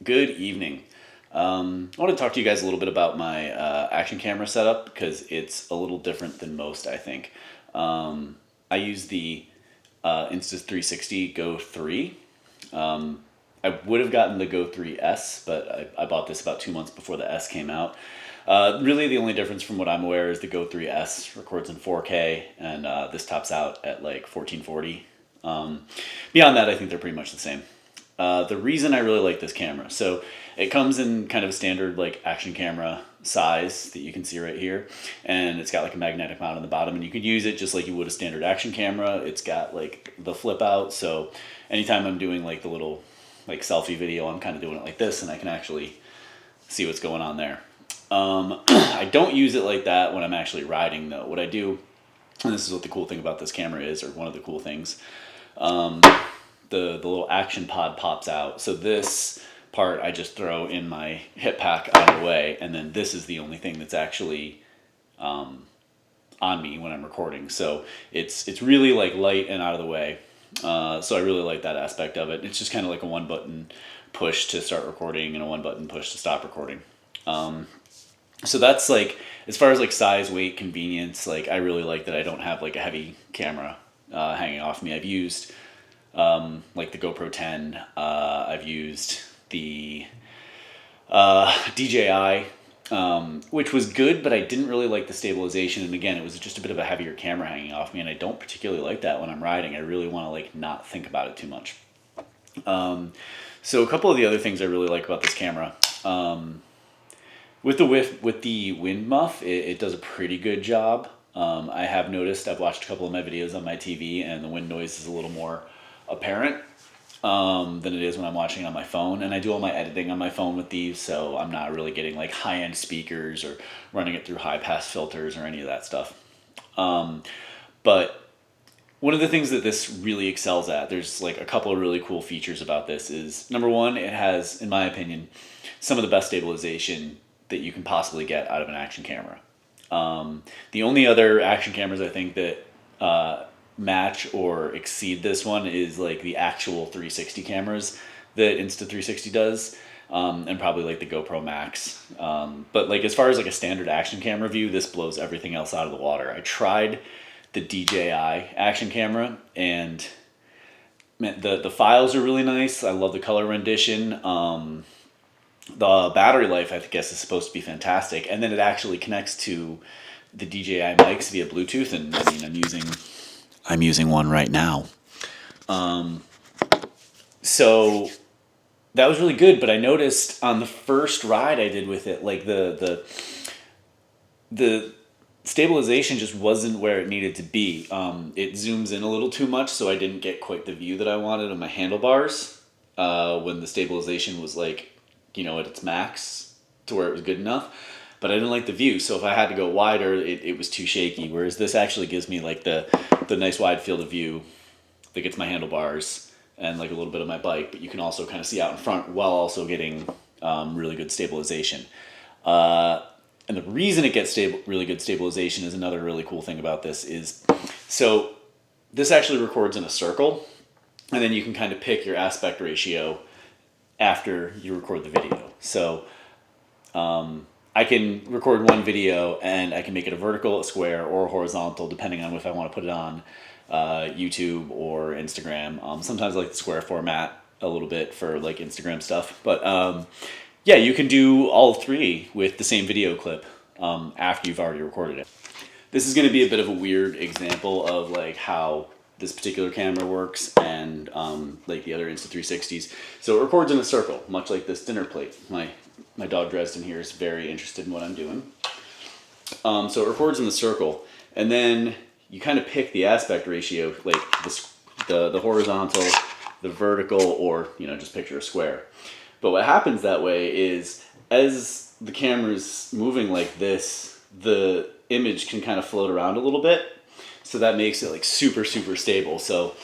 Good evening. I want to talk to you guys a little bit about my action camera setup because it's a little different than most, I think. I use the Insta360 Go3. I would have gotten the Go3S, but I bought this about 2 months before the S came out. Really, the only difference from what I'm aware is the Go3S records in 4K, and this tops out at like 1440. Beyond that, I think they're pretty much the same. The reason I really like this camera, so it comes in kind of a standard like action camera size that you can see right here, and it's got like a magnetic mount on the bottom, and you could use it just like you would a standard action camera. It's got like the flip out, so anytime I'm doing like the little like selfie video, I'm kind of doing it like this, and I can actually see what's going on there. I don't use it like that when I'm actually riding though. What I do, and this is what the cool thing about this camera is, or one of the cool things, the little action pod pops out. So this part I just throw in my hip pack out of the way, and then this is the only thing that's actually on me when I'm recording. So it's really like light and out of the way. So I really like that aspect of it. It's just kind of like a one button push to start recording and a one button push to stop recording. So that's like, as far as like size, weight, convenience, like I really like that I don't have like a heavy camera hanging off me. I've used like the GoPro 10. I've used the DJI, which was good, but I didn't really like the stabilization. And again, it was just a bit of a heavier camera hanging off me, and I don't particularly like that when I'm riding. I really want to like not think about it too much. So a couple of the other things I really like about this camera. With the wind muff, it does a pretty good job. I have noticed, I've watched a couple of my videos on my TV, and the wind noise is a little more apparent than it is when I'm watching on my phone. And I do all my editing on my phone with these, so I'm not really getting like high-end speakers or running it through high-pass filters or any of that stuff. But one of the things that this really excels at, there's like a couple of really cool features about this, is number one, it has, in my opinion, some of the best stabilization that you can possibly get out of an action camera. The only other action cameras I think that match or exceed this one is like the actual 360 cameras that Insta360 does, and probably like the GoPro Max. But like as far as like a standard action camera view, this blows everything else out of the water. I tried the DJI action camera, and man, the files are really nice. I love the color rendition. The battery life, I guess, is supposed to be fantastic, and then it actually connects to the DJI mics via Bluetooth, and I mean, I'm using one right now. So that was really good, but I noticed on the first ride I did with it, like the stabilization just wasn't where it needed to be. It zooms in a little too much, so I didn't get quite the view that I wanted of my handlebars when the stabilization was like, at its max to where it was good enough, but I didn't like the view. So if I had to go wider, it was too shaky. Whereas this actually gives me like the nice wide field of view that gets my handlebars and like a little bit of my bike, but you can also kind of see out in front while also getting really good stabilization. And the reason it gets really good stabilization is another really cool thing about this is, so this actually records in a circle, and then you can kind of pick your aspect ratio after you record the video. So I can record one video and I can make it a vertical, a square, or a horizontal, depending on if I want to put it on YouTube or Instagram. Sometimes I like the square format a little bit for like Instagram stuff. But yeah, you can do all three with the same video clip after you've already recorded it. This is going to be a bit of a weird example of like how this particular camera works and like the other Insta360s. So it records in a circle, much like this dinner plate. My dog Dresden here is very interested in what I'm doing. So it records in the circle, and then you kind of pick the aspect ratio, like the horizontal, the vertical, or just picture a square. But what happens that way is, as the camera's moving like this, the image can kind of float around a little bit. So that makes it like super, super stable. So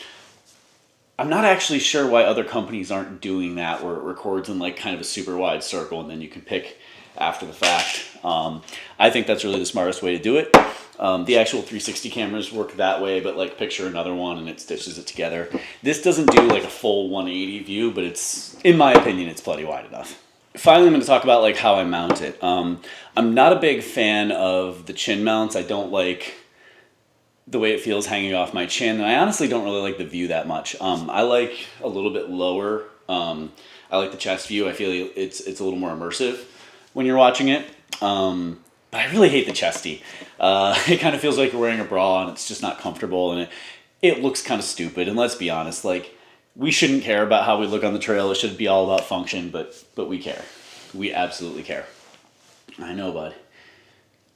I'm not actually sure why other companies aren't doing that, where it records in like kind of a super wide circle, and then you can pick after the fact. I think that's really the smartest way to do it. The actual 360 cameras work that way, but like picture another one and it stitches it together. This doesn't do like a full 180 view, but it's, in my opinion, it's plenty wide enough. Finally, I'm going to talk about like how I mount it. I'm not a big fan of the chin mounts. I don't like the way it feels hanging off my chin, and I honestly don't really like the view that much. I like a little bit lower. I like the chest view. I feel it's a little more immersive when you're watching it. But I really hate the chesty. It kind of feels like you're wearing a bra and it's just not comfortable, and it looks kind of stupid. And let's be honest, like, we shouldn't care about how we look on the trail. It should be all about function, but we care. We absolutely care. I know, bud.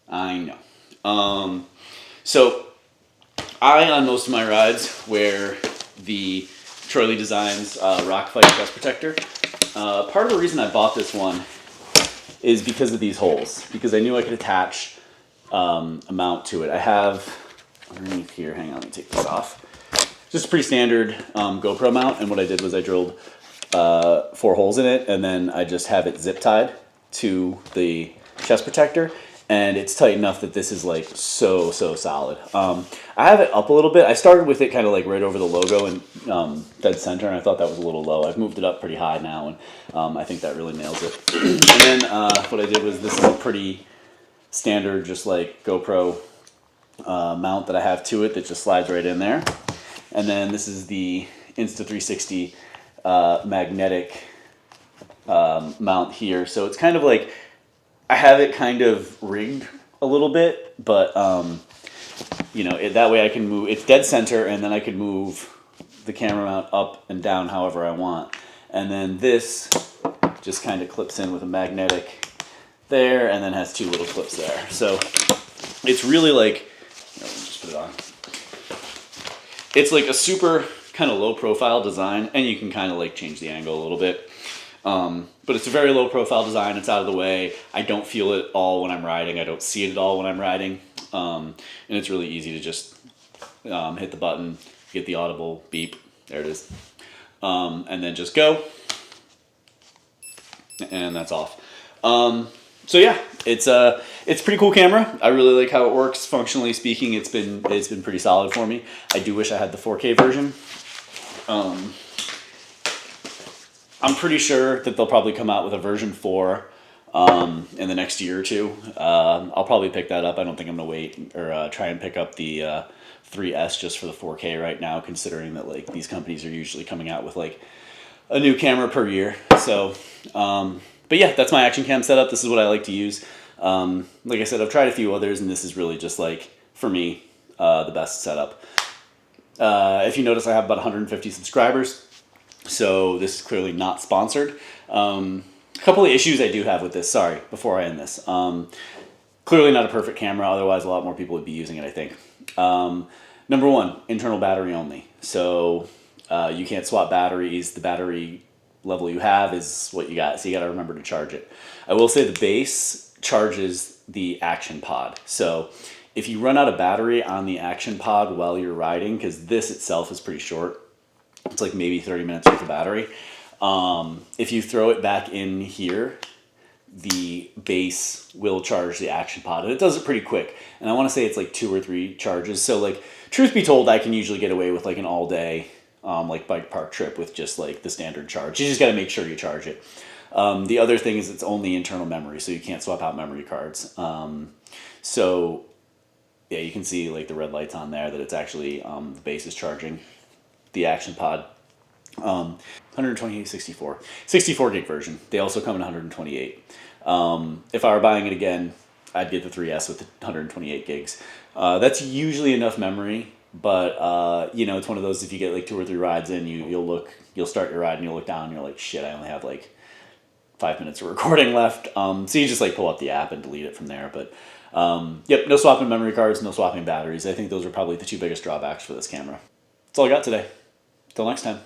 I know. So I, on most of my rides, wear the Troy Lee Designs Rock Fight chest protector. Part of the reason I bought this one is because of these holes, because I knew I could attach a mount to it. I have underneath here, hang on, let me take this off. Just a pretty standard GoPro mount, and what I did was I drilled 4 holes in it, and then I just have it zip tied to the chest protector, and it's tight enough that this is like so solid. I have it up a little bit. I started with it kind of like right over the logo and dead center, and I thought that was a little low. I've moved it up pretty high now, and I think that really nails it. And then what I did was, this is a pretty standard, just like GoPro mount that I have to it that just slides right in there. And then this is the Insta360 magnetic mount here. So it's kind of like, I have it kind of rigged a little bit, but you know, that way I can move, it's dead center, and then I can move the camera mount up and down however I want. And then this just kind of clips in with a magnetic there, and then has 2 little clips there. So it's really like, here, let me just put it on. It's like a super kind of low profile design, and you can kind of like change the angle a little bit. But it's a very low profile design. It's out of the way. I don't feel it all when I'm riding. I don't see it at all when I'm riding. And it's really easy to just hit the button, get the audible beep. There it is. And then just go. And that's off. So yeah, it's a pretty cool camera. I really like how it works. Functionally speaking, it's been pretty solid for me. I do wish I had the 4K version. I'm pretty sure that they'll probably come out with a version 4 in the next year or 2. I'll probably pick that up. I don't think I'm gonna wait or try and pick up the 3S just for the 4K right now, considering that like these companies are usually coming out with like a new camera per year. So, but yeah, that's my action cam setup. This is what I like to use. Like I said, I've tried a few others, and this is really just like, for me, the best setup. If you notice, I have about 150 subscribers. So this is clearly not sponsored. A couple of issues I do have with this. Sorry, before I end this. Clearly not a perfect camera. Otherwise, a lot more people would be using it, I think. Number 1, internal battery only. So you can't swap batteries. The battery level you have is what you got. So you got to remember to charge it. I will say the base charges the action pod. So if you run out of battery on the action pod while you're riding, because this itself is pretty short, it's like maybe 30 minutes worth of battery. If you throw it back in here, the base will charge the action pod, and it does it pretty quick. And I want to say it's like 2 or 3 charges. So like, truth be told, I can usually get away with like an all day like bike park trip with just like the standard charge. You just got to make sure you charge it. The other thing is it's only internal memory, so you can't swap out memory cards. So yeah, you can see like the red lights on there that it's actually the base is charging the action pod. 128, 64 gig version. They also come in 128. If I were buying it again, I'd get the 3S with the 128 gigs. That's usually enough memory, but you know, it's one of those, if you get like 2 or 3 rides in, you'll start your ride and you'll look down and you're like, shit, I only have like 5 minutes of recording left. So you just like pull up the app and delete it from there. But yep, no swapping memory cards, no swapping batteries. I think those are probably the 2 biggest drawbacks for this camera. That's all I got today. Till next time.